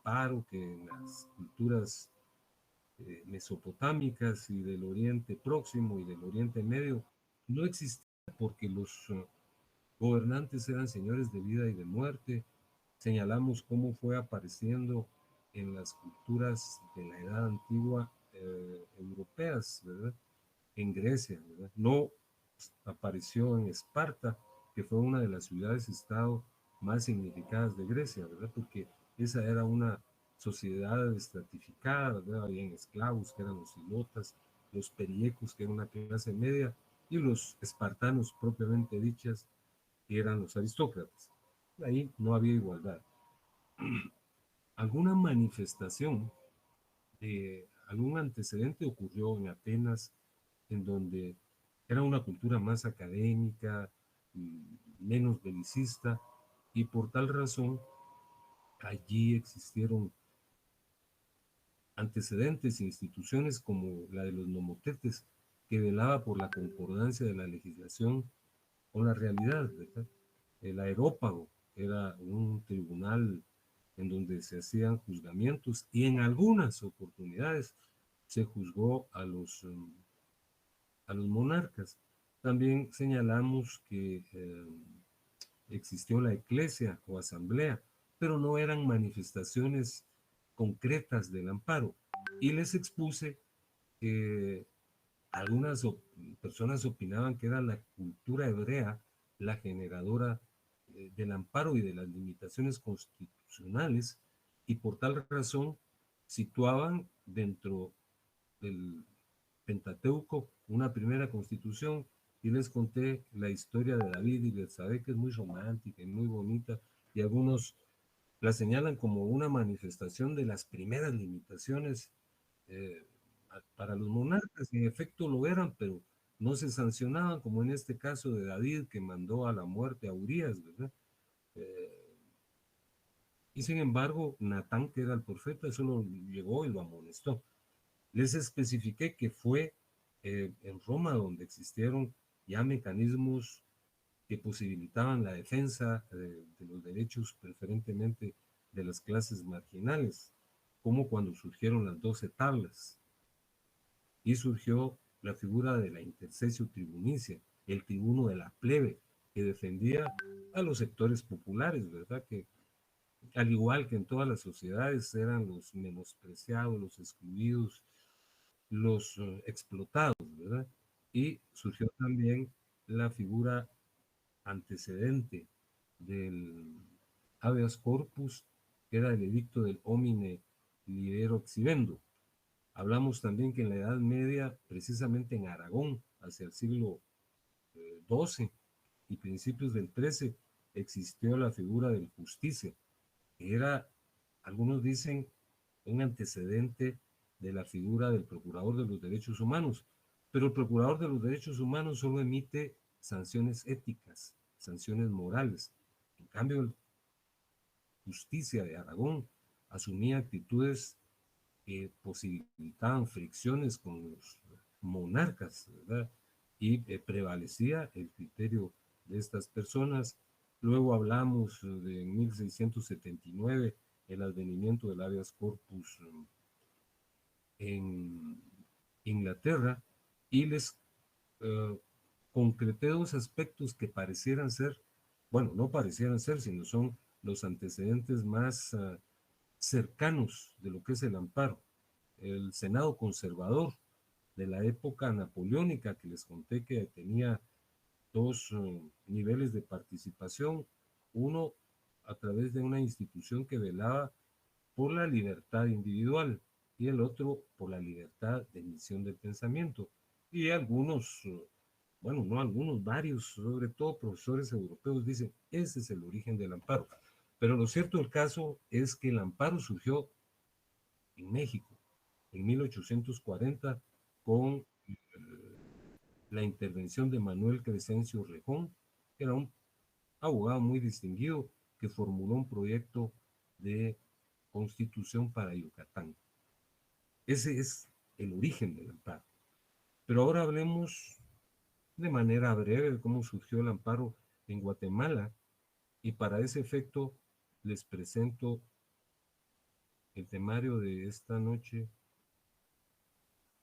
amparo que en las culturas mesopotámicas y del Oriente Próximo y del Oriente Medio no existía porque los gobernantes eran señores de vida y de muerte. Señalamos cómo fue apareciendo en las culturas de la Edad Antigua europeas, ¿verdad? En Grecia, ¿verdad? No apareció en Esparta, que fue una de las ciudades-estado más significadas de Grecia, ¿verdad? Porque esa era una sociedad estratificada, ¿verdad? Habían esclavos, que eran los ilotas, los periecos, que eran una clase media, y los espartanos propiamente dichas, que eran los aristócratas. Ahí no había igualdad. Alguna manifestación de algún antecedente ocurrió en Atenas, en donde era una cultura más académica, menos belicista, y por tal razón allí existieron antecedentes e instituciones como la de los nomotetes, que velaba por la concordancia de la legislación con la realidad, ¿verdad? El aerópago era un tribunal en donde se hacían juzgamientos y en algunas oportunidades se juzgó a los monarcas. También señalamos que existió la eclesia o asamblea, pero no eran manifestaciones concretas del amparo. Y les expuse que algunas personas opinaban que era la cultura hebrea la generadora del amparo y de las limitaciones constitucionales, y por tal razón situaban dentro del Pentateuco una primera constitución, y les conté la historia de David y Betsabé, que es muy romántica y muy bonita, y algunos la señalan como una manifestación de las primeras limitaciones eh, para los monarcas. En efecto lo eran, pero no se sancionaban, como en este caso de David, que mandó a la muerte a Urías, ¿verdad? Y sin embargo, Natán, que era el profeta, solo llegó y lo amonestó. Les especifiqué que fue en Roma donde existieron ya mecanismos que posibilitaban la defensa de los derechos preferentemente de las clases marginales, como cuando surgieron las 12 tablas y surgió la figura de la intercesio tribunicia, el tribuno de la plebe, que defendía a los sectores populares, ¿verdad? Que al igual que en todas las sociedades eran los menospreciados, los excluidos, los explotados, ¿verdad? Y surgió también la figura antecedente del habeas corpus, que era el edicto del homine libero exhibendo. Hablamos también que en la Edad Media, precisamente en Aragón, hacia el siglo XII y principios del XIII, existió la figura del justicia, que era, algunos dicen, un antecedente de la figura del procurador de los derechos humanos, pero el procurador de los derechos humanos solo emite sanciones éticas, sanciones morales. En cambio, el justicia de Aragón asumía actitudes que posibilitaban fricciones con los monarcas, ¿verdad? Y prevalecía el criterio de estas personas. Luego hablamos de 1679, el advenimiento del habeas corpus en Inglaterra, y les eh, concreté dos aspectos que parecieran ser, bueno, no parecieran ser, sino son los antecedentes más cercanos de lo que es el amparo. El Senado conservador de la época napoleónica, que les conté que tenía dos niveles de participación, uno a través de una institución que velaba por la libertad individual y el otro por la libertad de emisión del pensamiento. Y algunos, bueno, no algunos, varios, sobre todo profesores europeos, dicen, ese es el origen del amparo. Pero lo cierto del caso es que el amparo surgió en México en 1840 con la intervención de Manuel Crescencio Rejón, que era un abogado muy distinguido que formuló un proyecto de constitución para Yucatán. Ese es el origen del amparo. Pero ahora hablemos de manera breve de cómo surgió el amparo en Guatemala, y para ese efecto les presento el temario de esta noche,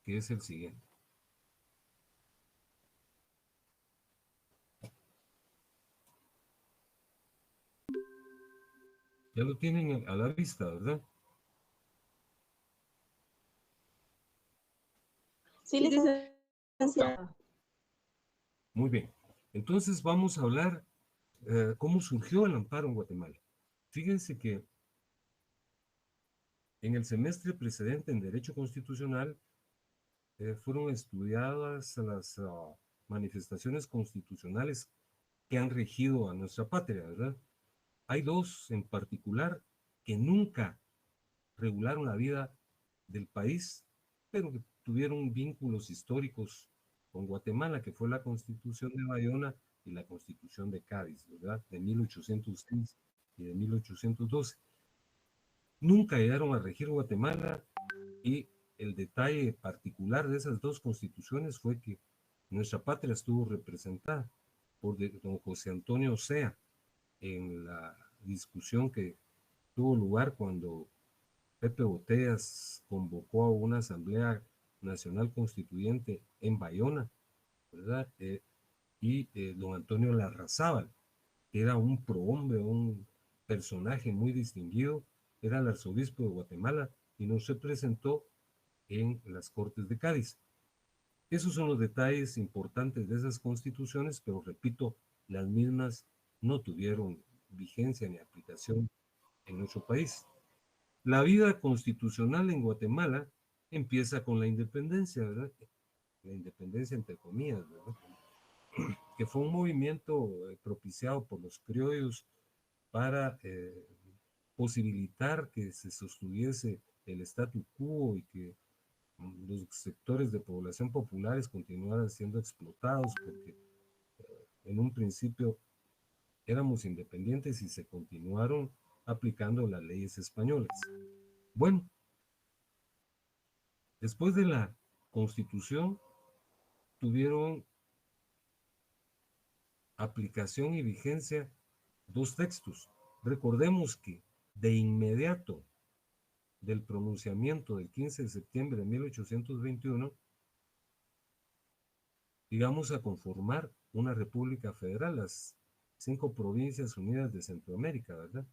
que es el siguiente. Ya lo tienen a la vista, ¿verdad? Sí, licenciada. Muy bien. Entonces vamos a hablar cómo surgió el amparo en Guatemala. Fíjense que en el semestre precedente en Derecho Constitucional fueron estudiadas las manifestaciones constitucionales que han regido a nuestra patria, ¿verdad? Hay dos en particular que nunca regularon la vida del país, pero que tuvieron vínculos históricos con Guatemala, que fue la Constitución de Bayona y la Constitución de Cádiz, ¿verdad? De 1806 y de 1812. Nunca llegaron a regir Guatemala y el detalle particular de esas dos constituciones fue que nuestra patria estuvo representada por don José Antonio Sea en la discusión que tuvo lugar cuando Pepe Botellas convocó a una asamblea nacional constituyente en Bayona, ¿verdad? Don Antonio Larrazábal, que era un prohombre, un personaje muy distinguido, era el arzobispo de Guatemala y nos representó en las Cortes de Cádiz. Esos son los detalles importantes de esas constituciones, pero repito, las mismas no tuvieron vigencia ni aplicación en nuestro país. La vida constitucional en Guatemala empieza con la independencia, ¿verdad? La independencia entre comillas, ¿verdad? Que fue un movimiento propiciado por los criollos para posibilitar que se sostuviese el statu quo y que los sectores de población populares continuaran siendo explotados porque en un principio éramos independientes y se continuaron aplicando las leyes españolas. Bueno, después de la Constitución tuvieron aplicación y vigencia dos textos. Recordemos que de inmediato del pronunciamiento del 15 de septiembre de 1821, llegamos a conformar una república federal, las 5 provincias unidas de Centroamérica, ¿verdad?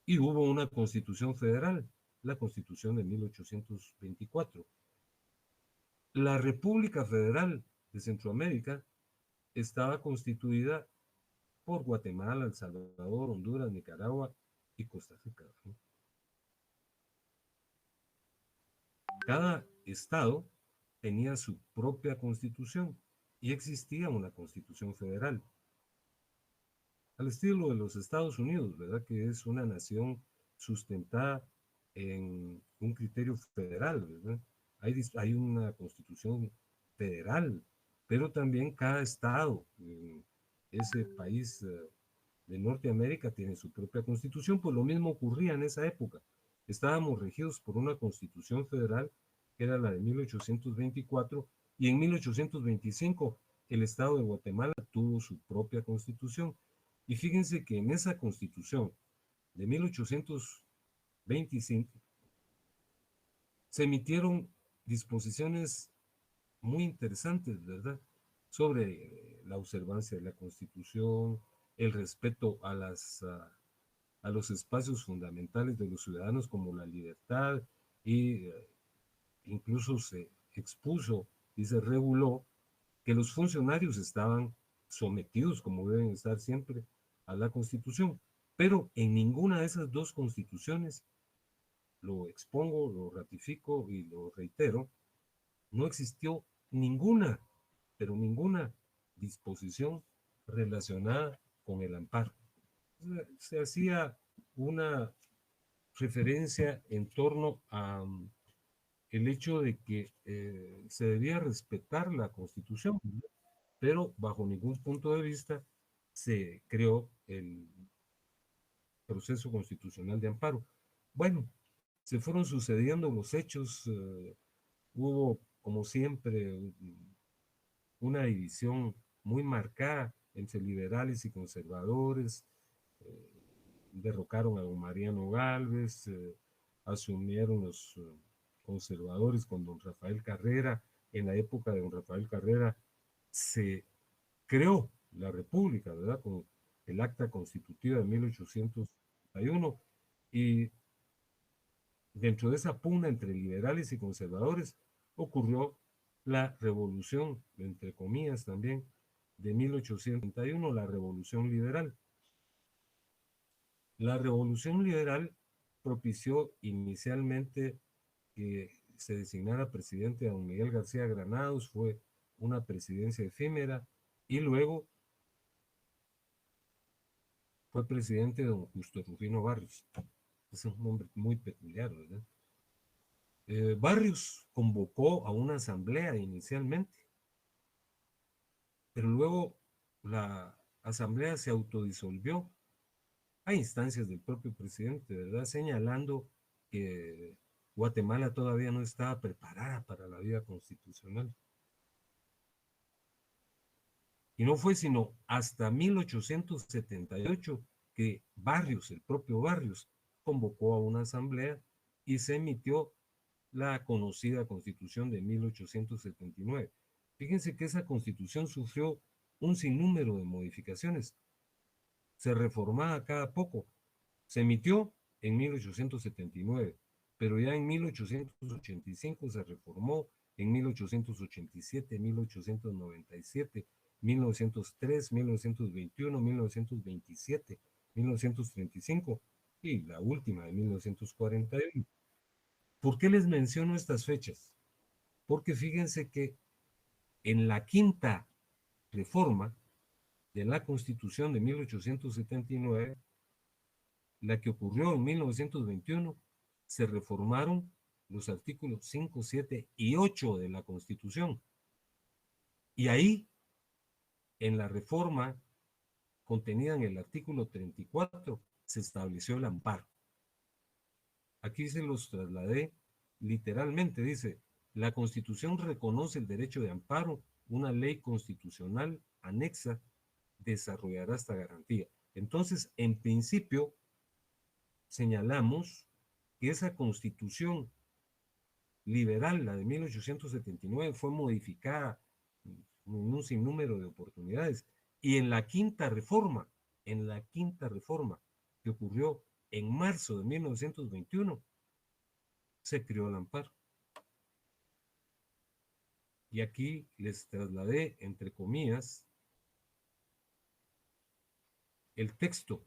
Y hubo una constitución federal, la constitución de 1824. La República Federal de Centroamérica estaba constituida por Guatemala, El Salvador, Honduras, Nicaragua y Costa Rica, ¿no? Cada estado tenía su propia constitución y existía una constitución federal, al estilo de los Estados Unidos, ¿verdad? Que es una nación sustentada en un criterio federal, ¿verdad? Hay una constitución federal, pero también cada estado en ese país de Norteamérica tiene su propia constitución, pues lo mismo ocurría en esa época. Estábamos regidos por una constitución federal, que era la de 1824, y en 1825 el estado de Guatemala tuvo su propia constitución. Y fíjense que en esa constitución de 1825 se emitieron disposiciones muy interesantes, ¿verdad? Sobre la observancia de la Constitución, el respeto a los espacios fundamentales de los ciudadanos como la libertad y incluso se expuso y se reguló que los funcionarios estaban sometidos, como deben estar siempre, a la Constitución. Pero en ninguna de esas dos constituciones, lo expongo, lo ratifico y lo reitero, no existió ninguna, pero ninguna disposición relacionada con el amparo. Se hacía una referencia en torno a el hecho de que se debía respetar la Constitución, pero bajo ningún punto de vista se creó el proceso constitucional de amparo. Bueno, se fueron sucediendo los hechos, hubo como siempre una división muy marcada entre liberales y conservadores, derrocaron a don Mariano Gálvez, asumieron los conservadores con don Rafael Carrera. En la época de don Rafael Carrera se creó la República, ¿verdad? Con el acta constitutiva de 1861 y dentro de esa pugna entre liberales y conservadores ocurrió la revolución, entre comillas también, de 1831, la revolución liberal. La revolución liberal propició inicialmente que se designara presidente a don Miguel García Granados, fue una presidencia efímera, y luego fue presidente don Justo Rufino Barrios. Es un nombre muy peculiar, ¿verdad? Barrios convocó a una asamblea inicialmente, pero luego la asamblea se autodisolvió a instancias del propio presidente, ¿verdad? Señalando que Guatemala todavía no estaba preparada para la vida constitucional. Y no fue sino hasta 1878 que Barrios, el propio Barrios, convocó a una asamblea y se emitió la conocida Constitución de 1879. Fíjense que esa Constitución sufrió un sinnúmero de modificaciones. Se reformaba cada poco. Se emitió en 1879, pero ya en 1885 se reformó, en 1887, 1897, 1903, 1921, 1927, 1935 y la última de 1941. ¿Por qué les menciono estas fechas? Porque fíjense que en la quinta reforma de la Constitución de 1879, la que ocurrió en 1921, se reformaron los artículos 5, 7 y 8 de la Constitución. Y ahí, en la reforma contenida en el artículo 34, se estableció el amparo. Aquí se los trasladé literalmente, dice, la Constitución reconoce el derecho de amparo, una ley constitucional anexa desarrollará esta garantía. Entonces, en principio, señalamos que esa Constitución liberal, la de 1879, fue modificada en un sinnúmero de oportunidades. Y en la quinta reforma que ocurrió en marzo de 1921, se creó el amparo. Y aquí les trasladé, entre comillas, el texto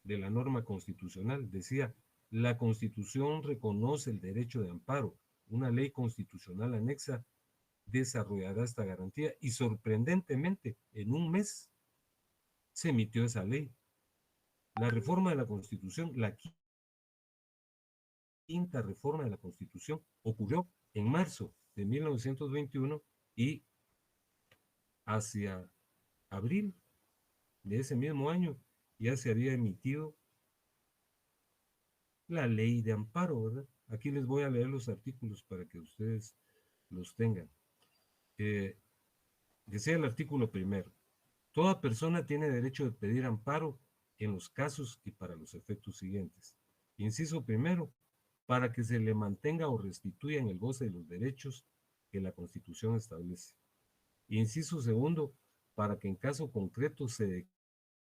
de la norma constitucional. Decía, la Constitución reconoce el derecho de amparo. Una ley constitucional anexa desarrollará esta garantía. Y sorprendentemente, en un mes se emitió esa ley. La reforma de la Constitución, la quinta reforma de la Constitución, ocurrió en marzo de 1921 y hacia abril de ese mismo año ya se había emitido la ley de amparo, ¿verdad? Aquí les voy a leer los artículos para que ustedes los tengan. Decía el artículo primero, toda persona tiene derecho de pedir amparo en los casos y para los efectos siguientes. Inciso primero, para que se le mantenga o restituya en el goce de los derechos que la Constitución establece. Inciso segundo, para que en caso concreto se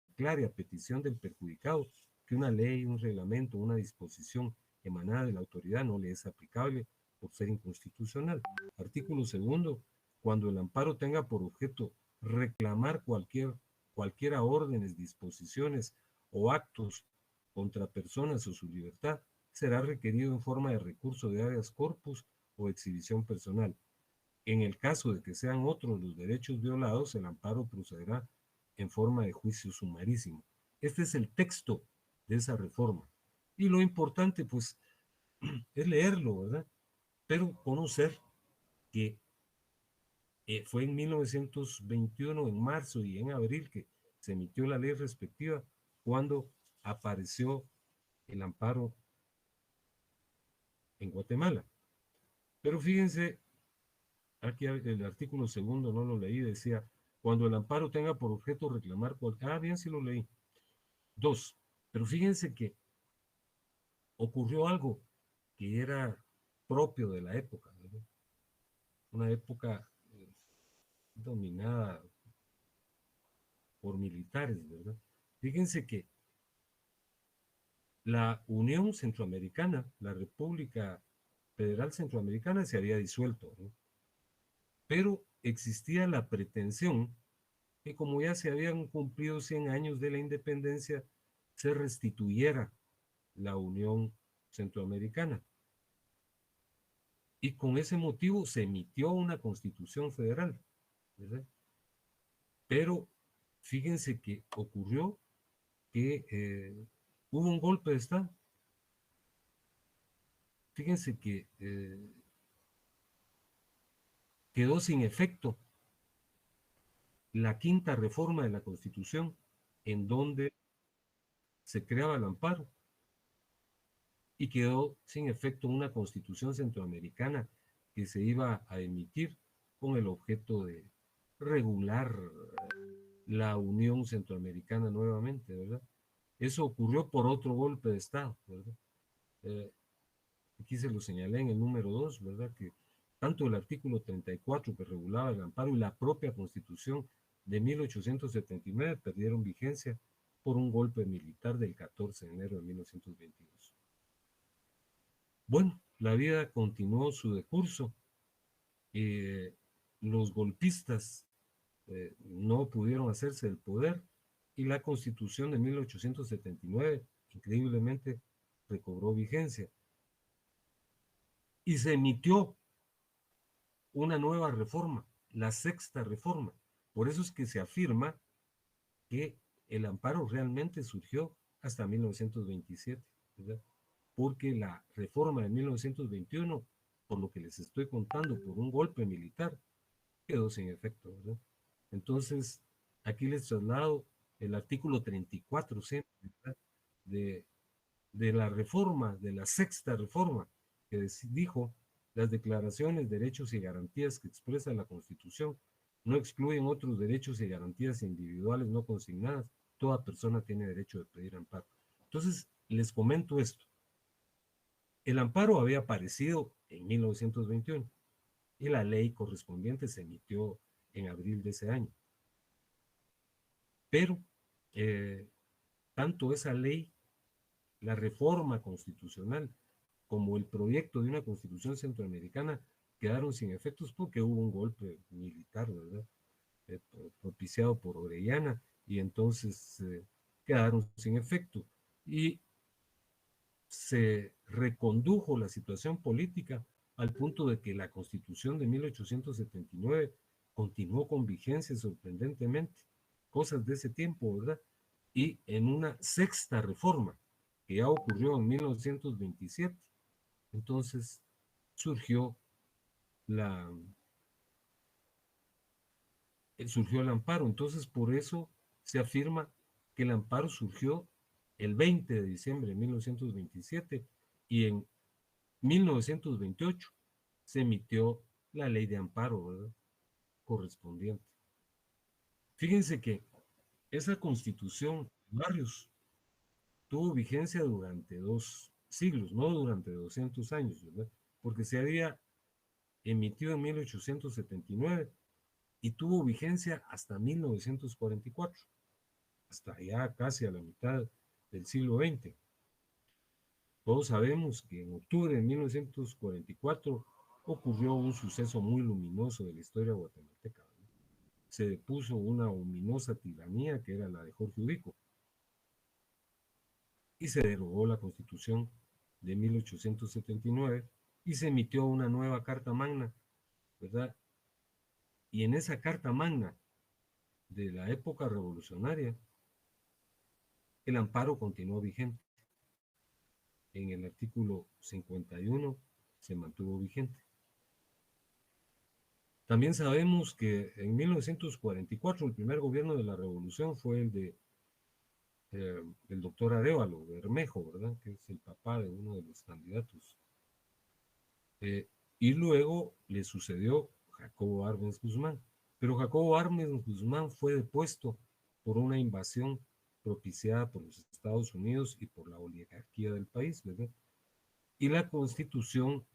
declare a petición del perjudicado que una ley, un reglamento, una disposición emanada de la autoridad no le es aplicable por ser inconstitucional. Artículo segundo, cuando el amparo tenga por objeto reclamar cualquiera órdenes, disposiciones o actos contra personas o su libertad, será requerido en forma de recurso de habeas corpus o exhibición personal. En el caso de que sean otros los derechos violados, el amparo procederá en forma de juicio sumarísimo. Este es el texto de esa reforma. Y lo importante, pues, es leerlo, ¿verdad? Pero conocer que fue en 1921, en marzo y en abril, que se emitió la ley respectiva, cuando apareció el amparo en Guatemala. Pero fíjense, aquí el artículo segundo no lo leí, decía, cuando el amparo tenga por objeto reclamar cualquier... Ah, bien, sí lo leí. Dos, pero fíjense que ocurrió algo que era propio de la época, ¿verdad? Una época dominada por militares, ¿verdad? Fíjense que la Unión Centroamericana, la República Federal Centroamericana se había disuelto, ¿no? Pero existía la pretensión que como ya se habían cumplido 100 años de la independencia, se restituyera la Unión Centroamericana. Y con ese motivo se emitió una constitución federal, ¿verdad? Pero fíjense que ocurrió que hubo un golpe de Estado. Fíjense que quedó sin efecto la quinta reforma de la Constitución, en donde se creaba el amparo, y quedó sin efecto una Constitución centroamericana que se iba a emitir con el objeto de regular la Unión Centroamericana nuevamente, ¿verdad? Eso ocurrió por otro golpe de Estado, ¿verdad? Aquí se lo señalé en el número 2, ¿verdad? Que tanto el artículo 34 que regulaba el amparo y la propia Constitución de 1879 perdieron vigencia por un golpe militar del 14 de enero de 1922. Bueno, la vida continuó su decurso. Los golpistas no pudieron hacerse del poder y la Constitución de 1879, increíblemente, recobró vigencia. Y se emitió una nueva reforma, la sexta reforma. Por eso es que se afirma que el amparo realmente surgió hasta 1927, ¿verdad? Porque la reforma de 1921, por lo que les estoy contando, por un golpe militar, quedó sin efecto, ¿verdad? Entonces, aquí les traslado el artículo 34C, ¿verdad? De la reforma, de la sexta reforma, que dijo: las declaraciones, derechos y garantías que expresa la Constitución no excluyen otros derechos y garantías individuales no consignadas. Toda persona tiene derecho de pedir amparo. Entonces, les comento esto. El amparo había aparecido en 1921 y la ley correspondiente se emitió en abril de ese año. Pero tanto esa ley, la reforma constitucional, como el proyecto de una constitución centroamericana quedaron sin efectos porque hubo un golpe militar, ¿verdad? Propiciado por Orellana, y entonces quedaron sin efecto. Y se recondujo la situación política al punto de que la Constitución de 1879 continuó con vigencia sorprendentemente, cosas de ese tiempo, ¿verdad? Y en una sexta reforma que ya ocurrió en 1927, entonces surgió surgió el amparo. Entonces, por eso se afirma que el amparo surgió el 20 de diciembre de 1927 y en 1928 se emitió la ley de amparo, ¿verdad? Correspondiente. Fíjense que esa constitución, Barrios, tuvo vigencia durante 2 siglos, no durante 200 años, ¿verdad? Porque se había emitido en 1879 y tuvo vigencia hasta 1944, hasta ya casi a la mitad del siglo XX. Todos sabemos que en octubre de 1944 ocurrió un suceso muy luminoso de la historia guatemalteca, ¿no? Se depuso una ominosa tiranía que era la de Jorge Ubico y se derogó la Constitución de 1879 y se emitió una nueva Carta Magna, ¿verdad? Y en esa Carta Magna de la época revolucionaria, el amparo continuó vigente. En el artículo 51 se mantuvo vigente. También sabemos que en 1944 el primer gobierno de la revolución fue el doctor Arévalo Bermejo, ¿verdad? Que es el papá de uno de los candidatos. Y luego le sucedió Jacobo Arbenz Guzmán. Pero Jacobo Arbenz Guzmán fue depuesto por una invasión propiciada por los Estados Unidos y por la oligarquía del país, ¿verdad? Y la Constitución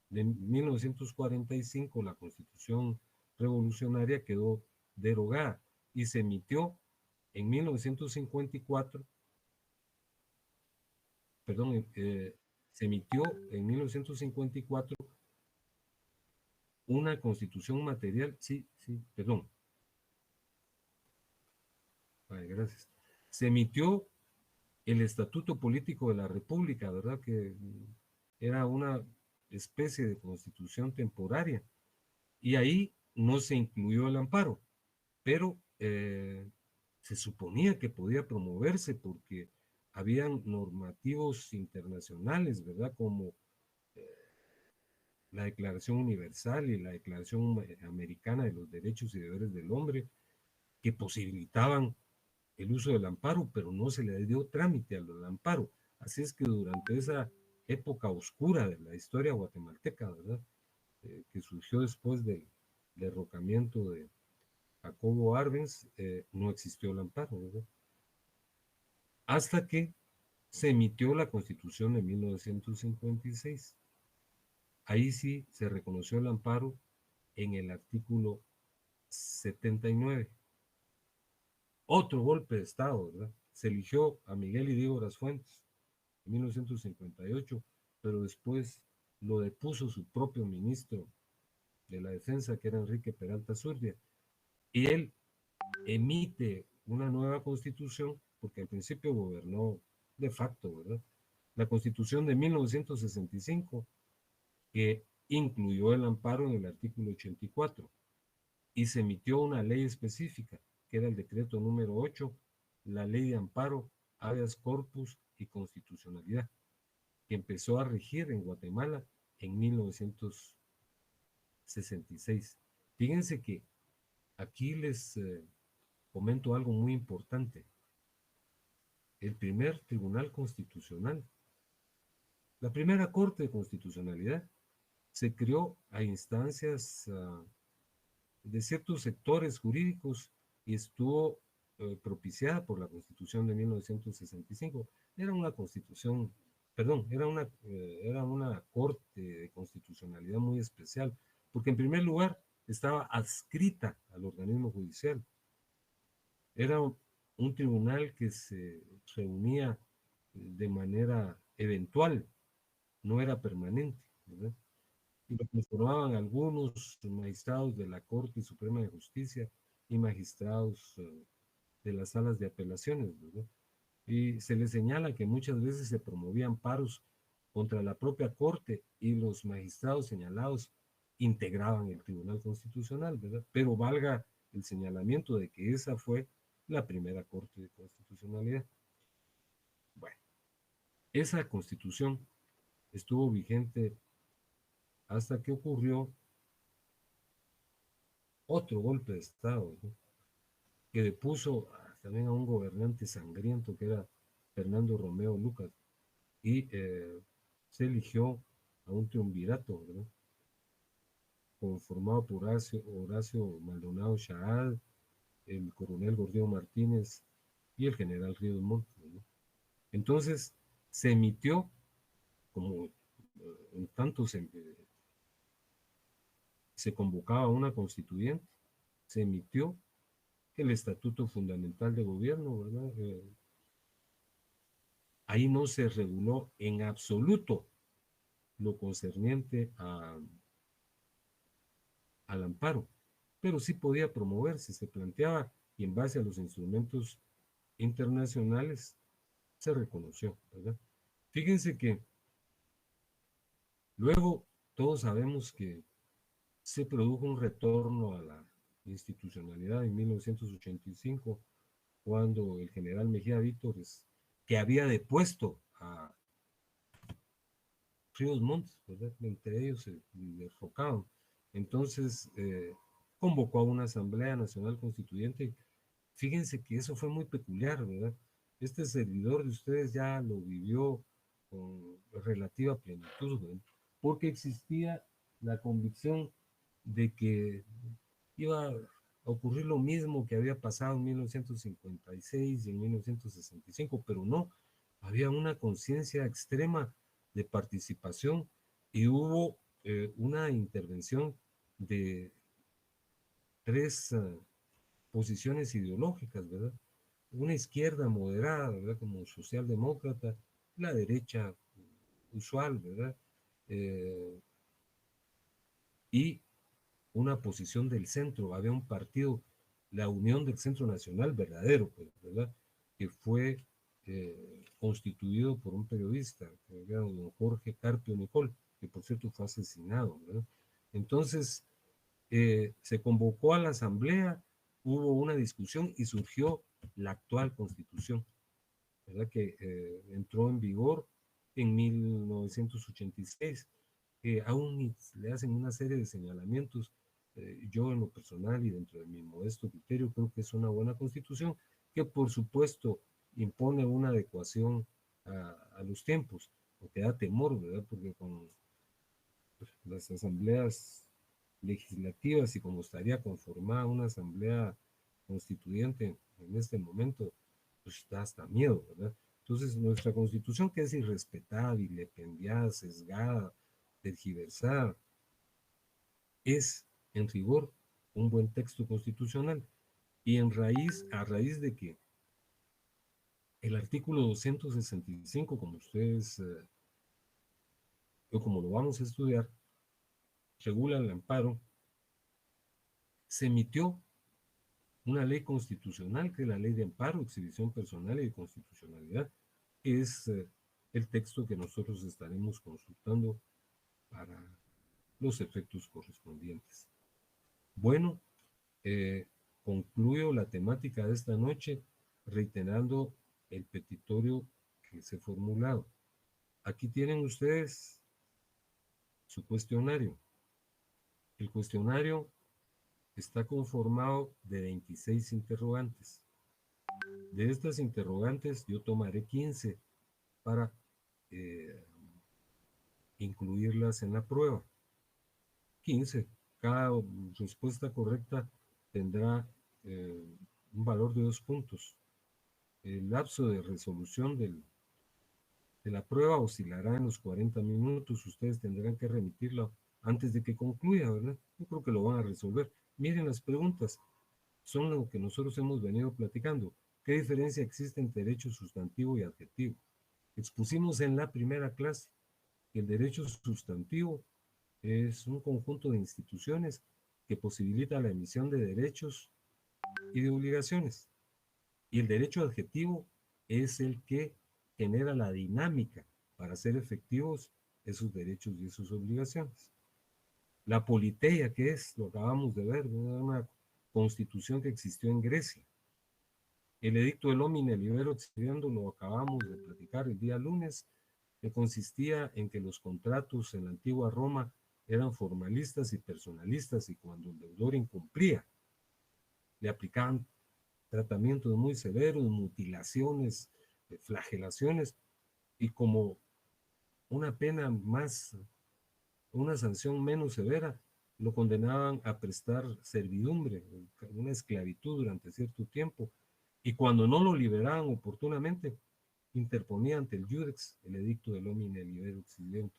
de 1945, la Constitución revolucionaria, quedó derogada y se emitió en 1954, perdón, se emitió en 1954 una constitución material, sí, sí, perdón, vale, gracias. Se emitió el Estatuto Político de la República, ¿verdad? Que era una especie de constitución temporaria. Y ahí no se incluyó el amparo, pero se suponía que podía promoverse porque habían normativos internacionales, ¿verdad? Como la Declaración Universal y la Declaración Americana de los Derechos y Deberes del Hombre, que posibilitaban el uso del amparo, pero no se le dio trámite al amparo. Así es que durante esa época oscura de la historia guatemalteca, ¿verdad? Que surgió después del derrocamiento de Jacobo Arbenz, no existió el amparo, ¿verdad? Hasta que se emitió la Constitución de 1956. Ahí sí se reconoció el amparo en el artículo 79. Otro golpe de Estado, ¿verdad? Se eligió a Miguel Hidígoras Fuentes en 1958, pero después lo depuso su propio ministro de la Defensa, que era Enrique Peralta Zurdia, y él emite una nueva constitución, porque al principio gobernó de facto, ¿verdad? La constitución de 1965, que incluyó el amparo en el artículo 84, y se emitió una ley específica, que era el decreto número 8, la ley de amparo, habeas corpus y constitucionalidad, que empezó a regir en Guatemala en 1966. Fíjense que aquí les comento algo muy importante. El primer tribunal constitucional, la primera corte de constitucionalidad, se creó a instancias de ciertos sectores jurídicos y estuvo propiciada por la Constitución de 1965. Era una constitución, perdón, era una corte de constitucionalidad muy especial, porque en primer lugar estaba adscrita al organismo judicial. Era un tribunal que se reunía de manera eventual, no era permanente, ¿verdad? Y lo conformaban algunos magistrados de la Corte Suprema de Justicia y magistrados de las salas de apelaciones, ¿verdad? Y se les señala que muchas veces se promovían paros contra la propia Corte y los magistrados señalados integraban el Tribunal Constitucional, ¿verdad? Pero valga el señalamiento de que esa fue la primera Corte de Constitucionalidad. Bueno, esa constitución estuvo vigente hasta que ocurrió otro golpe de Estado, ¿no? Que depuso también a un gobernante sangriento que era Fernando Romeo Lucas y se eligió a un triunvirato, ¿verdad? Conformado por Horacio Maldonado Chaal, el coronel Gordillo Martínez y el general Ríos Montt, ¿no? Entonces se emitió, como en tanto se convocaba una constituyente, se emitió el Estatuto Fundamental de Gobierno, ¿verdad? Ahí no se reguló en absoluto lo concerniente al amparo, pero sí podía promoverse, se planteaba y en base a los instrumentos internacionales se reconoció, ¿verdad? Fíjense que luego todos sabemos que se produjo un retorno a la institucionalidad en 1985, cuando el general Mejía Vítores, que había depuesto a Ríos Montt, ¿verdad? Entre ellos se derrocaban. Entonces, convocó a una Asamblea Nacional Constituyente. Fíjense que eso fue muy peculiar, ¿verdad? Este servidor de ustedes ya lo vivió con relativa plenitud, ¿verdad? Porque existía la convicción de que iba a ocurrir lo mismo que había pasado en 1956 y en 1965, pero no, había una conciencia extrema de participación y hubo una intervención de tres posiciones ideológicas, ¿verdad? Una izquierda moderada, ¿verdad? Como socialdemócrata, la derecha usual, ¿verdad? Eh, y una posición del centro. Había un partido, la Unión del Centro Nacional verdadero, pues, ¿verdad? Que fue constituido por un periodista, que era don Jorge Carpio Nicol, que por cierto fue asesinado, ¿verdad? Entonces, se convocó a la asamblea, hubo una discusión y surgió la actual constitución, ¿verdad? Que entró en vigor en 1986, que aún le hacen una serie de señalamientos. Yo en lo personal y dentro de mi modesto criterio creo que es una buena constitución que por supuesto impone una adecuación a los tiempos, porque da temor, ¿verdad? Porque con las asambleas legislativas y como estaría conformada una asamblea constituyente en este momento, pues da hasta miedo, ¿verdad? Entonces, nuestra constitución, que es irrespetable, vilipendiada, sesgada, tergiversada, es en rigor un buen texto constitucional. Y a raíz de que el artículo 265, como ustedes, o como lo vamos a estudiar, regula el amparo, se emitió una ley constitucional, que es la ley de amparo, exhibición personal y de constitucionalidad, que es el texto que nosotros estaremos consultando para los efectos correspondientes. Bueno, eh, concluyo la temática de esta noche reiterando el petitorio que se ha formulado. Aquí tienen ustedes su cuestionario. El cuestionario está conformado de 26 interrogantes. De estas interrogantes yo tomaré 15 para eh, incluirlas en la prueba. 15. Cada respuesta correcta tendrá un valor de 2 puntos. El lapso de resolución de la prueba oscilará en los 40 minutos. Ustedes tendrán que remitirla antes de que concluya, ¿verdad? Yo creo que lo van a resolver. Miren las preguntas. Son lo que nosotros hemos venido platicando. ¿Qué diferencia existe entre derecho sustantivo y adjetivo? Expusimos en la primera clase que el derecho sustantivo es un conjunto de instituciones que posibilita la emisión de derechos y de obligaciones. Y el derecho adjetivo es el que genera la dinámica para hacer efectivos esos derechos y esas obligaciones. La politeia, que es, lo acabamos de ver, una constitución que existió en Grecia. El edicto del homine libero expidiendo, lo acabamos de platicar el día lunes, que consistía en que los contratos en la antigua Roma eran formalistas y personalistas, y cuando el deudor incumplía, le aplicaban tratamientos muy severos, mutilaciones, flagelaciones, y como una pena más, una sanción menos severa, lo condenaban a prestar servidumbre, una esclavitud durante cierto tiempo, y cuando no lo liberaban oportunamente, interponía ante el Iudex el edicto del homine libero exiliento.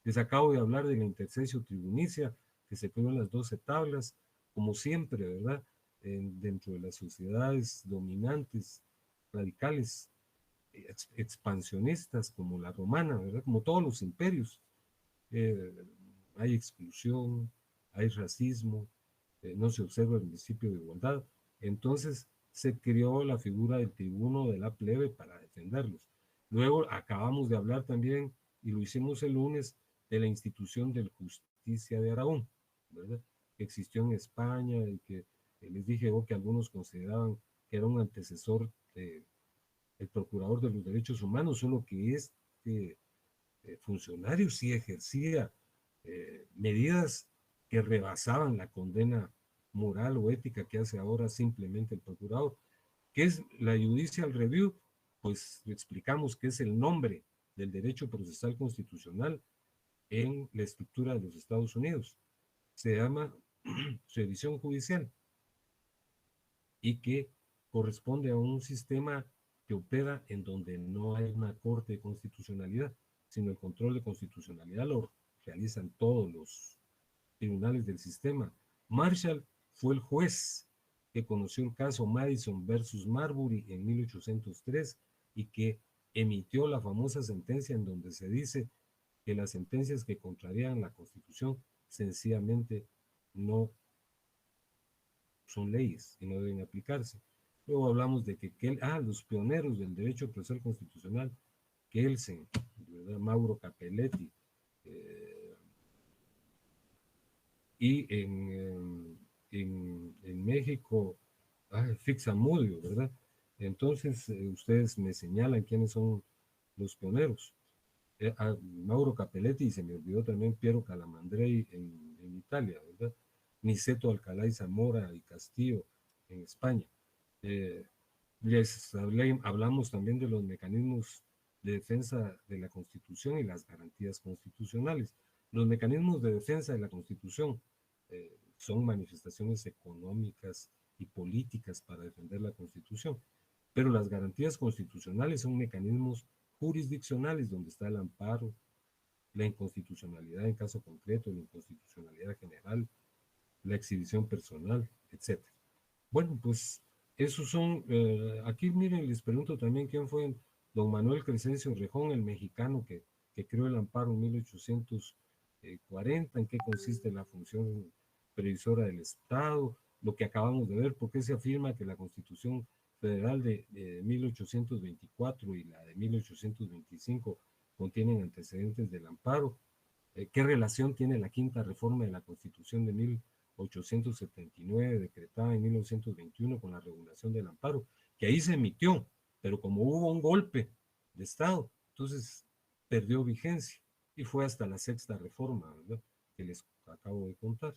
Les acabo de hablar de la intercesio tribunicia, que se creó en las 12 tablas, como siempre, ¿verdad? Dentro de las sociedades dominantes, radicales, expansionistas, como la romana, ¿verdad? Como todos los imperios. Eh, Hay exclusión, hay racismo, no se observa el principio de igualdad. Entonces se creó la figura del tribuno de la plebe para defenderlos. Luego acabamos de hablar también, y lo hicimos el lunes, de la institución del Justicia de Aragón, ¿verdad? Que existió en España y que les dije que algunos consideraban que era un antecesor del Procurador de los Derechos Humanos, solo que este funcionario sí ejercía medidas que rebasaban la condena moral o ética que hace ahora simplemente el procurador. ¿Qué es la Judicial Review? Pues explicamos que es el nombre del derecho procesal constitucional en la estructura de los Estados Unidos. Se llama revisión judicial y que corresponde a un sistema que opera en donde no hay una corte de constitucionalidad, sino el control de constitucionalidad lo realizan todos los tribunales del sistema. Marshall fue el juez que conoció el caso Madison versus Marbury en 1803 y que emitió la famosa sentencia en donde se dice que las sentencias que contrarían la Constitución sencillamente no son leyes y no deben aplicarse. Luego hablamos de que los pioneros del derecho procesal constitucional, Kelsen, ¿verdad? Mauro Capelletti, y en México, Fixamudio, ¿verdad? Entonces, ustedes me señalan quiénes son los pioneros. Mauro Capelletti, y se me olvidó también Piero Calamandrei en Italia, ¿verdad? Niceto Alcalá y Zamora y Castillo en España. Hablamos también de los mecanismos de defensa de la Constitución y las garantías constitucionales. Los mecanismos de defensa de la Constitución son manifestaciones económicas y políticas para defender la Constitución, pero las garantías constitucionales son mecanismos jurisdiccionales donde está el amparo, la inconstitucionalidad en caso concreto, la inconstitucionalidad general, la exhibición personal, etc. Bueno, pues esos son, aquí miren, les pregunto también quién fue don Manuel Crescencio Rejón, el mexicano que creó el amparo en 1840, en qué consiste la función previsora del Estado, lo que acabamos de ver, por qué se afirma que la Constitución Federal de 1824 y la de 1825 contienen antecedentes del amparo, qué relación tiene la quinta reforma de la Constitución de 1879, decretada en 1921 con la regulación del amparo, que ahí se emitió, pero como hubo un golpe de Estado, entonces perdió vigencia y fue hasta la sexta reforma, ¿verdad?, que les acabo de contar.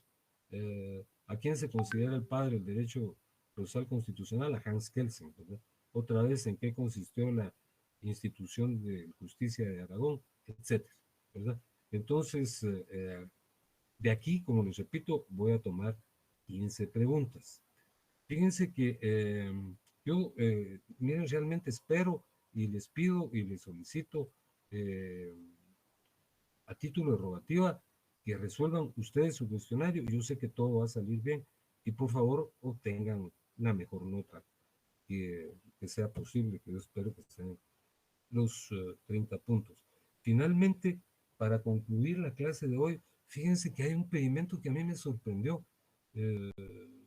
¿A quién se considera el padre del derecho procesal constitucional? A Hans Kelsen, ¿verdad? Otra vez, ¿en qué consistió la institución de justicia de Aragón, etcétera, ¿verdad? Entonces, de aquí, como les repito, voy a tomar 15 preguntas. Fíjense que miren, realmente espero y les pido y les solicito a título de rogativa que resuelvan ustedes su cuestionario. Yo sé que todo va a salir bien y por favor obtengan la mejor nota que sea posible, que yo espero que sean los 30 puntos. Finalmente, para concluir la clase de hoy, fíjense que hay un pedimento que a mí me sorprendió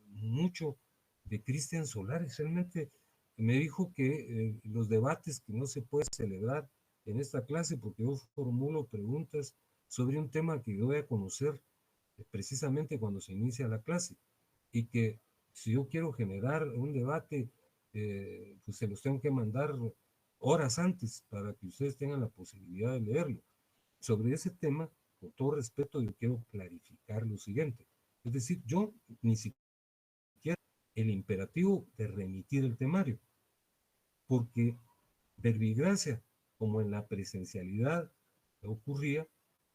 mucho de Cristian Solares. Realmente me dijo que los debates que no se puede celebrar en esta clase porque yo formulo preguntas sobre un tema que yo voy a conocer precisamente cuando se inicia la clase y que si yo quiero generar un debate, pues se los tengo que mandar horas antes para que ustedes tengan la posibilidad de leerlo. Sobre ese tema, con todo respeto, yo quiero clarificar lo siguiente. Es decir, yo ni siquiera el imperativo de remitir el temario, porque verbigracia, como en la presencialidad ocurría,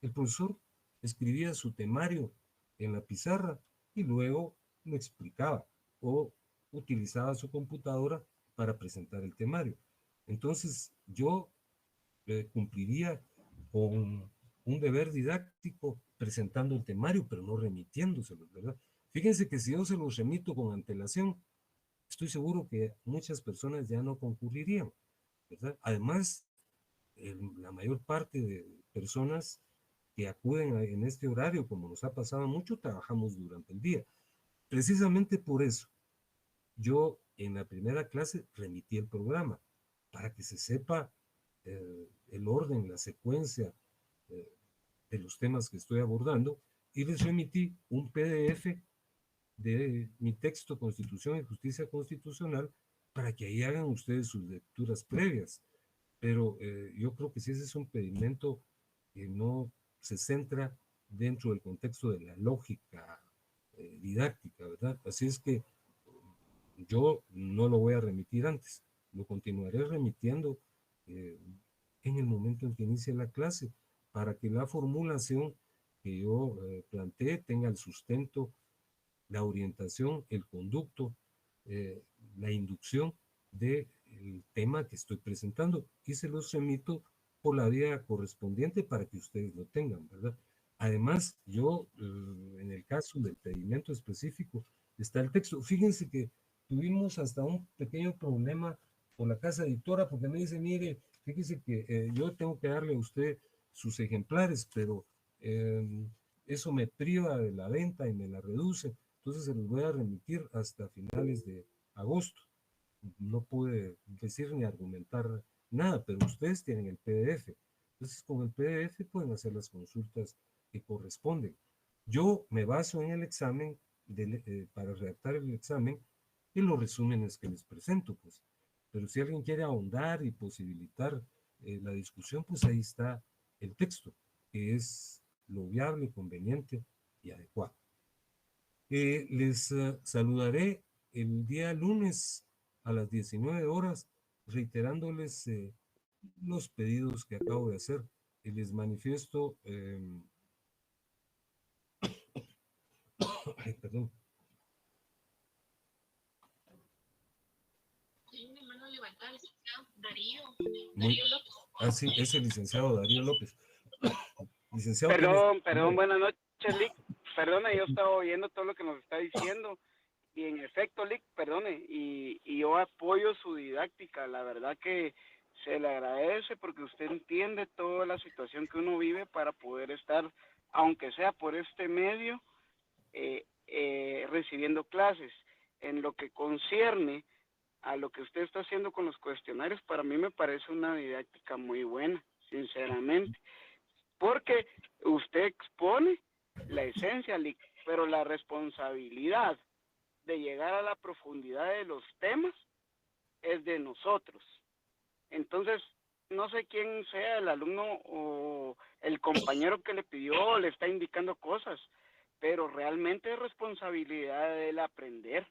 el profesor escribía su temario en la pizarra y luego lo explicaba o utilizaba su computadora para presentar el temario. Entonces yo cumpliría con un deber didáctico presentando el temario, pero no remitiéndoselo, ¿verdad? Fíjense que si yo se los remito con antelación, estoy seguro que muchas personas ya no concurrirían, ¿verdad? Además, la mayor parte de personas que acuden en este horario, como nos ha pasado mucho, trabajamos durante el día. Precisamente por eso, yo en la primera clase remití el programa para que se sepa el orden, la secuencia de los temas que estoy abordando y les remití un PDF de mi texto Constitución y Justicia Constitucional para que ahí hagan ustedes sus lecturas previas. Pero yo creo que si ese es un pedimento que no se centra dentro del contexto de la lógica didáctica, ¿verdad? Así es que yo no lo voy a remitir antes, lo continuaré remitiendo en el momento en que inicie la clase, para que la formulación que yo planteé tenga el sustento, la orientación, el conducto, la inducción del tema que estoy presentando y se los remito por la vía correspondiente para que ustedes lo tengan, ¿verdad? Además, yo, en el caso del pedimento específico, está el texto. Fíjense que tuvimos hasta un pequeño problema con la casa editora, porque me dice, mire, fíjese que yo tengo que darle a usted sus ejemplares, pero eso me priva de la venta y me la reduce, entonces se los voy a remitir hasta finales de agosto. No pude decir ni argumentar nada, pero ustedes tienen el PDF. Entonces, con el PDF pueden hacer las consultas que corresponden. Yo me baso en el examen, para redactar el examen, en los resúmenes que les presento, pues. Pero si alguien quiere ahondar y posibilitar la discusión, pues ahí está el texto, que es lo viable, conveniente y adecuado. Les saludaré el día lunes a las 19 horas, reiterándoles los pedidos que acabo de hacer. Y les manifiesto, ay, perdón. Darío López. Ah, sí, es el licenciado Darío López. Licenciado. Perdón, buenas noches, Lick. Perdona, yo estaba oyendo todo lo que nos está diciendo. Y en efecto, Lick, perdone, y yo apoyo su didáctica. La verdad que se le agradece porque usted entiende toda la situación que uno vive para poder estar, aunque sea por este medio, recibiendo clases. En lo que concierne a lo que usted está haciendo con los cuestionarios, para mí me parece una didáctica muy buena, sinceramente, porque usted expone la esencia, pero la responsabilidad de llegar a la profundidad de los temas es de nosotros. Entonces, no sé quién sea el alumno o el compañero que le pidió o le está indicando cosas, pero realmente es responsabilidad de él aprender.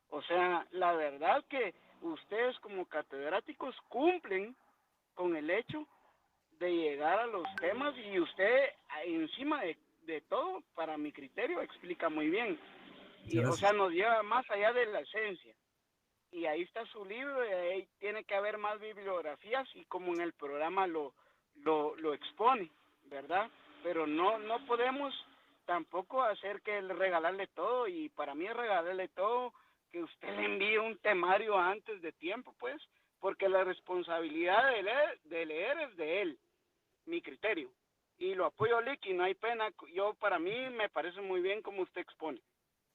O sea, la verdad que ustedes como catedráticos cumplen con el hecho de llegar a los temas y usted encima de todo, para mi criterio, explica muy bien. Y, o sea, nos lleva más allá de la esencia. Y ahí está su libro y ahí tiene que haber más bibliografías y como en el programa lo expone, ¿verdad? Pero no podemos tampoco hacer que regalarle todo, y para mí regalarle todo, que usted le envíe un temario antes de tiempo, pues, porque la responsabilidad de leer es de él, mi criterio. Y lo apoyo, Lick, y no hay pena. Para mí me parece muy bien como usted expone.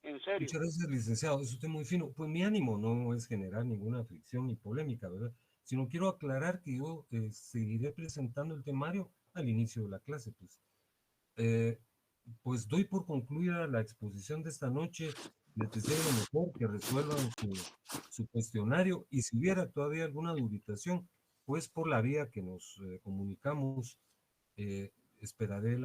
En serio. Muchas gracias, licenciado. Es usted muy fino. Pues mi ánimo no es generar ninguna fricción ni polémica, ¿verdad? Sino quiero aclarar que yo seguiré presentando el temario al inicio de la clase, pues. Pues doy por concluida la exposición de esta noche. Les deseo lo mejor, que resuelvan su cuestionario, y si hubiera todavía alguna dubitación, pues por la vía que nos comunicamos, esperaré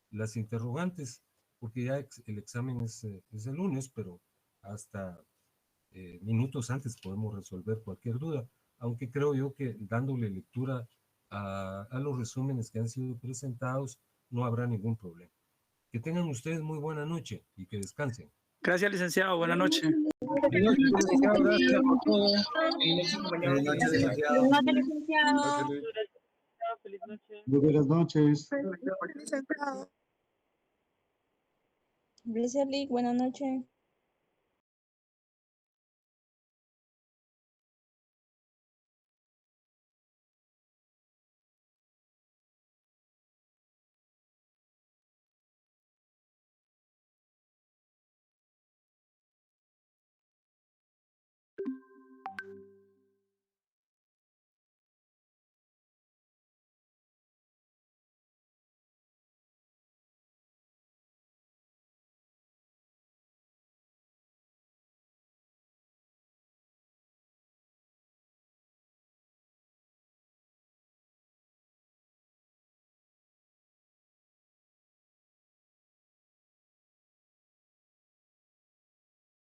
las interrogantes, porque ya el examen es el lunes, pero hasta minutos antes podemos resolver cualquier duda, aunque creo yo que dándole lectura a los resúmenes que han sido presentados, no habrá ningún problema. Que tengan ustedes muy buena noche y que descansen. Gracias, licenciado. Buenas noches. Buenas noches, licenciado. Gracias por todo. Buenas noches, licenciado. Buenas noches, licenciado. Feliz noche. Muy buenas noches. Gracias, Lick. Buenas noches.